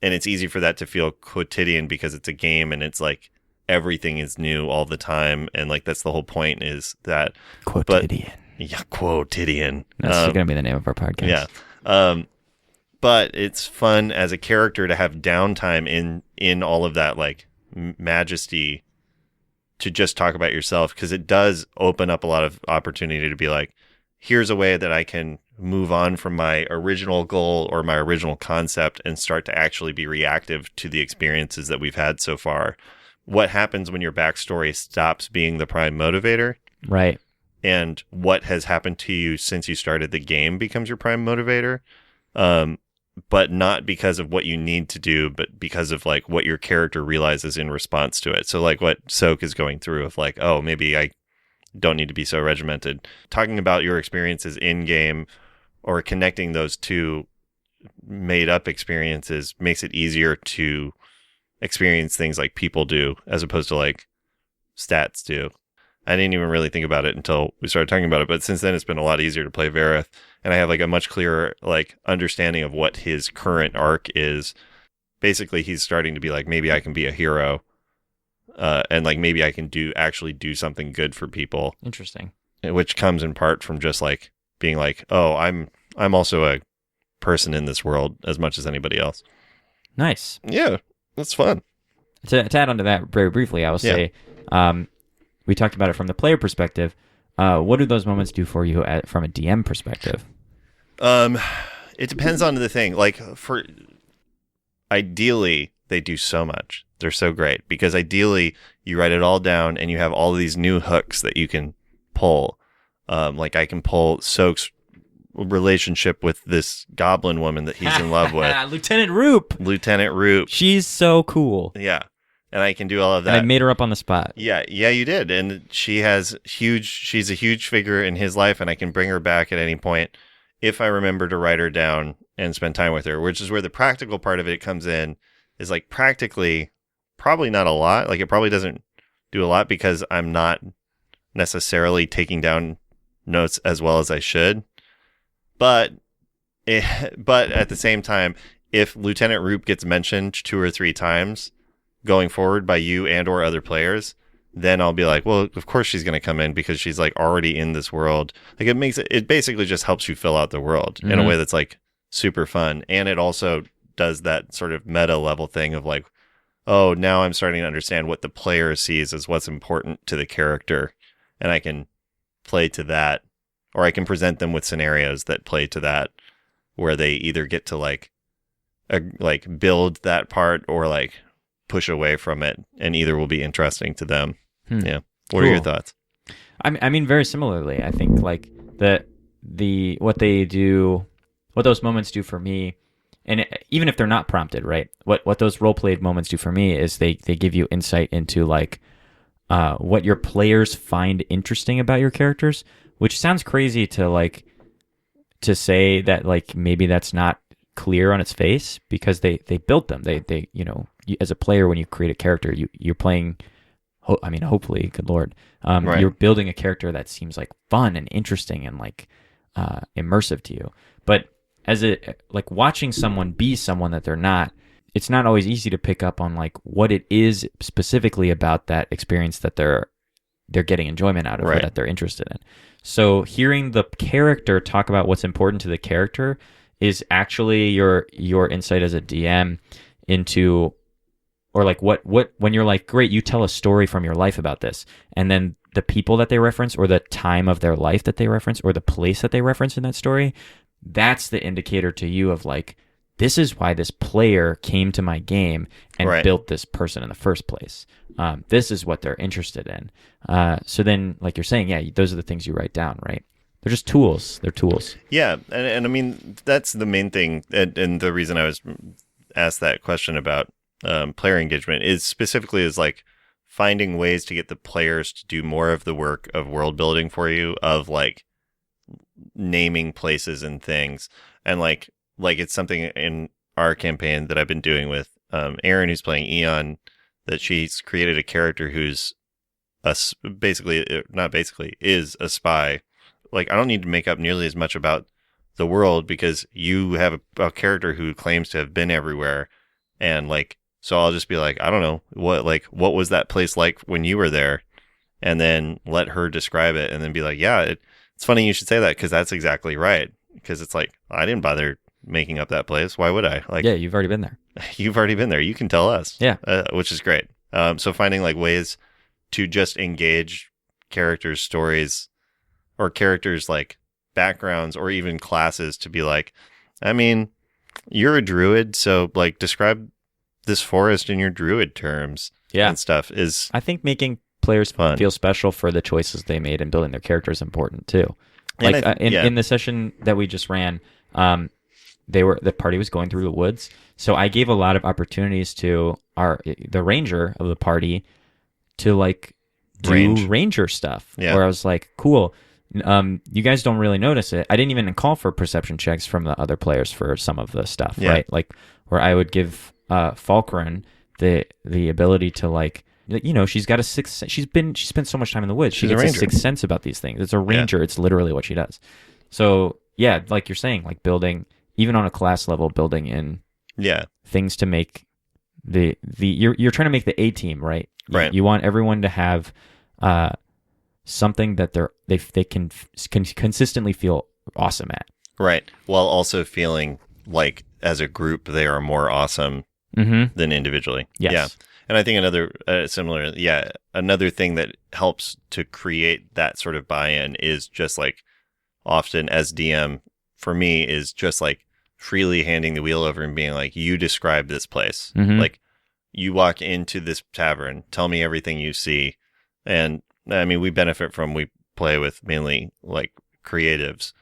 And it's easy for that to feel quotidian because it's a game and it's like everything is new all the time. And like that's the whole point, is that quotidian. Quotidian. That's going to be the name of our podcast. Yeah. But it's fun as a character to have downtime in all of that like majesty to just talk about yourself, because it does open up a lot of opportunity to be like, here's a way that I can move on from my original goal or my original concept and start to actually be reactive to the experiences that we've had so far. What happens when your backstory stops being the prime motivator? Right. And what has happened to you since you started the game becomes your prime motivator. but not because of what you need to do, but because of like what your character realizes in response to it. So like what Soak is going through of like, oh, maybe I don't need to be so regimented. Talking about your experiences in game or connecting those two made up experiences makes it easier to experience things like people do as opposed to like stats do. I didn't even really think about it until we started talking about it, but since then it's been a lot easier to play Vareth, and I have like a much clearer like understanding of what his current arc is. Basically, he's starting to be like, maybe I can be a hero, and like maybe I can actually do something good for people. Interesting. Which comes in part from just like being like, oh, I'm also a person in this world as much as anybody else. Nice. Yeah, that's fun. To add on to that very briefly, I will say, we talked about it from the player perspective. What do those moments do for you from a DM perspective? It depends on the thing. Like ideally, they do so much. They're so great because ideally you write it all down and you have all these new hooks that you can pull. Like I can pull Soak's relationship with this goblin woman that he's in love with. Lieutenant Roop. Lieutenant Roop. She's so cool. Yeah. And I can do all of that. And I made her up on the spot. Yeah, you did. And she's a huge figure in his life, and I can bring her back at any point if I remember to write her down and spend time with her, which is where the practical part of it comes in, is like practically probably not a lot. Like it probably doesn't do a lot because I'm not necessarily taking down notes as well as I should. But at the same time, if Lieutenant Roop gets mentioned 2 or 3 times going forward by you and or other players, then I'll be like, well, of course she's going to come in because she's like already in this world. Like it basically just helps you fill out the world in a way that's like super fun. And it also does that sort of meta level thing of like, oh, now I'm starting to understand what the player sees as what's important to the character. And I can play to that, or I can present them with scenarios that play to that, where they either get to like build that part or like push away from it, and either will be interesting to them. Yeah. What are your thoughts? I mean, very similarly, I think like what those moments do for me, and even if they're not prompted, right? What those role played moments do for me is they give you insight into like what your players find interesting about your characters, which sounds crazy to say that like maybe that's not clear on its face because they built them. They as a player, when you create a character, you're playing. Hopefully, good Lord, right. You're building a character that seems like fun and interesting and like immersive to you. But like watching someone be someone that they're not, it's not always easy to pick up on like what it is specifically about that experience that they're getting enjoyment out of, right, or that they're interested in. So hearing the character talk about what's important to the character is actually your insight as a DM into, or like what when you're like, great, you tell a story from your life about this, and then the people that they reference or the time of their life that they reference or the place that they reference in that story, that's the indicator to you of like, this is why this player came to my game and right, built this person in the first place. This is what they're interested in. So then, like you're saying, yeah, those are the things you write down, right? They're just tools. They're tools. Yeah, and I mean, that's the main thing, and the reason I was asked that question about player engagement is specifically is like finding ways to get the players to do more of the work of world building for you, of like naming places and things, and like it's something in our campaign that I've been doing with Erin, who's playing Eon, that she's created a character who's is a spy. Like, I don't need to make up nearly as much about the world because you have a character who claims to have been everywhere, and like, so I'll just be like, I don't know what was that place like when you were there, and then let her describe it, and then be like, yeah, it's funny you should say that because that's exactly right. Because it's like, I didn't bother making up that place. Why would I? Like, yeah, you've already been there. You've already been there. You can tell us. Yeah, which is great. So finding like ways to just engage characters' stories or characters' like backgrounds or even classes to be like, I mean, you're a druid, so like describe this forest in your druid terms. Yeah, and stuff is, I think making players fun. Feel special for the choices they made and building their character is important too. Like in the session that we just ran, the party was going through the woods. So I gave a lot of opportunities to the ranger of the party to like do ranger stuff. Yeah. Where I was like, cool. You guys don't really notice it. I didn't even call for perception checks from the other players for some of the stuff, right? Like where I would give Falkren the ability to like, she's got a sixth. She spent so much time in the woods. She gets a sixth sense about these things. It's a ranger. Yeah. It's literally what she does. So yeah, like you're saying, like building even on a class level, building in things to make you're trying to make the A team, right? Right. You want everyone to have something that they can consistently feel awesome at. Right. While also feeling like as a group they are more awesome than individually. Yes. Yeah. And I think another thing that helps to create that sort of buy-in is just like often as DM for me is just like freely handing the wheel over and being like, you describe this place. Like you walk into this tavern, tell me everything you see. And I mean, we play with mainly like creatives,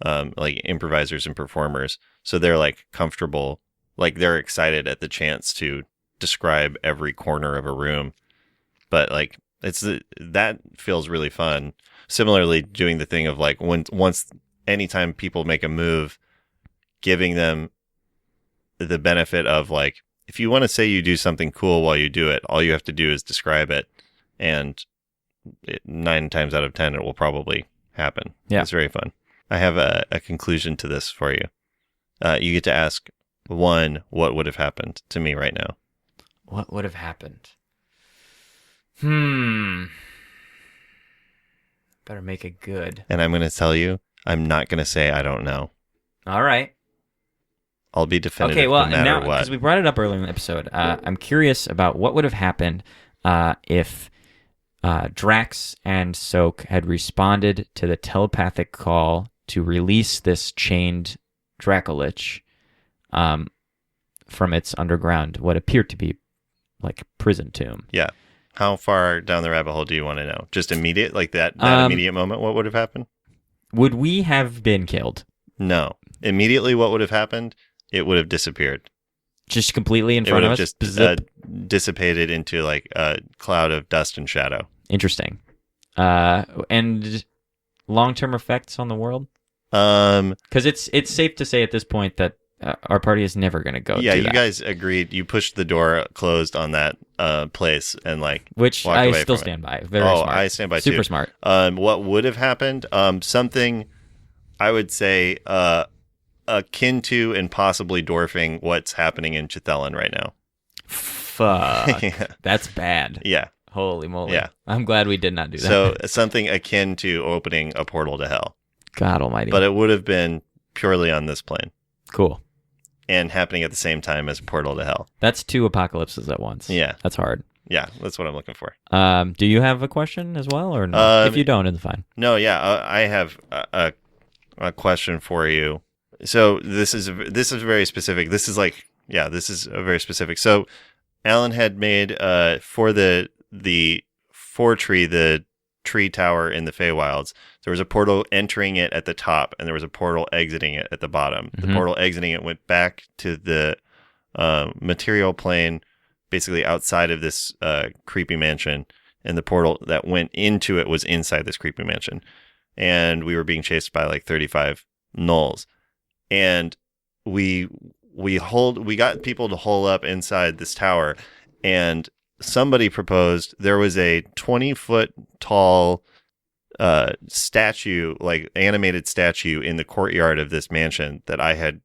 like improvisers and performers. So they're like comfortable, like they're excited at the chance to describe every corner of a room. But like that feels really fun. Similarly, doing the thing of like anytime people make a move, giving them the benefit of like, if you want to say you do something cool while you do it, all you have to do is describe it. And 9 times out of 10, it will probably happen. Yeah. It's very fun. I have a conclusion to this for you. You get to ask what would have happened to me right now? What would have happened? Better make it good. And I'm going to tell you, I'm not going to say I don't know. All right. I'll be definitive no matter what. Because we brought it up earlier in the episode, I'm curious about what would have happened if Drax and Soak had responded to the telepathic call to release this chained Dracolich from its underground, what appeared to be like prison tomb. Yeah. How far down the rabbit hole do you want to know? Just immediate, like that immediate moment, what would have happened? Would we have been killed? No. Immediately, what would have happened? It would have disappeared. Just completely in front of us? It would have just dissipated into like a cloud of dust and shadow. Interesting. And long-term effects on the world? Because it's safe to say at this point that our party is never going to go. Yeah, you guys agreed. You pushed the door closed on that place and like, which I still stand by. Very smart. I stand by Super too. Smart. What would have happened? Something I would say akin to and possibly dwarfing what's happening in Chithelin right now. Fuck, that's bad. Yeah. Holy moly. Yeah. I'm glad we did not do that. So something akin to opening a portal to hell. God almighty. But it would have been purely on this plane. Cool. And happening at the same time as portal to hell. That's 2 apocalypses at once. Yeah. That's hard. Yeah, that's what I'm looking for. Do you have a question as well, or no? If you don't, it's fine. No, yeah, I have a question for you. So this is very specific. This is a very specific. So Alan had made for the Fortree, the tree tower in the Feywilds, there was a portal entering it at the top, and there was a portal exiting it at the bottom. The portal exiting it went back to the material plane, basically outside of this creepy mansion, and the portal that went into it was inside this creepy mansion. And we were being chased by like 35 gnolls. And we got people to hole up inside this tower, and somebody proposed there was a 20-foot tall statue, like animated statue in the courtyard of this mansion that I had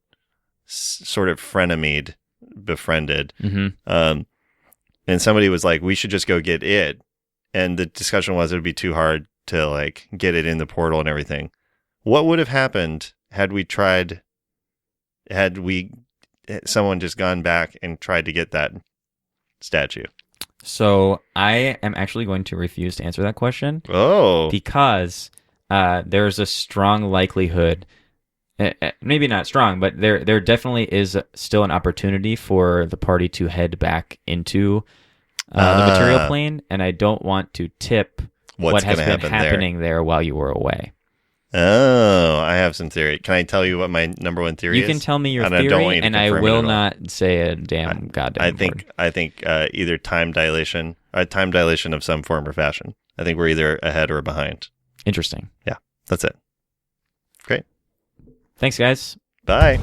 sort of befriended. And somebody was like, we should just go get it. And the discussion was it would be too hard to like get it in the portal and everything. What would have happened had someone just gone back and tried to get that statue? So I am actually going to refuse to answer that question. Oh. Because there's a strong likelihood, maybe not strong, but there definitely is still an opportunity for the party to head back into the material plane, and I don't want to tip what has been happening there while you were away. Oh, I have some theory. Can I tell you what my number one theory You is? can tell me your And I don't want theory, you to and I confirm it will at all. not say a damn goddamn word. I think either time dilation of some form or fashion. I think we're either ahead or behind. Interesting. Yeah, that's it. Great. Thanks, guys. Bye.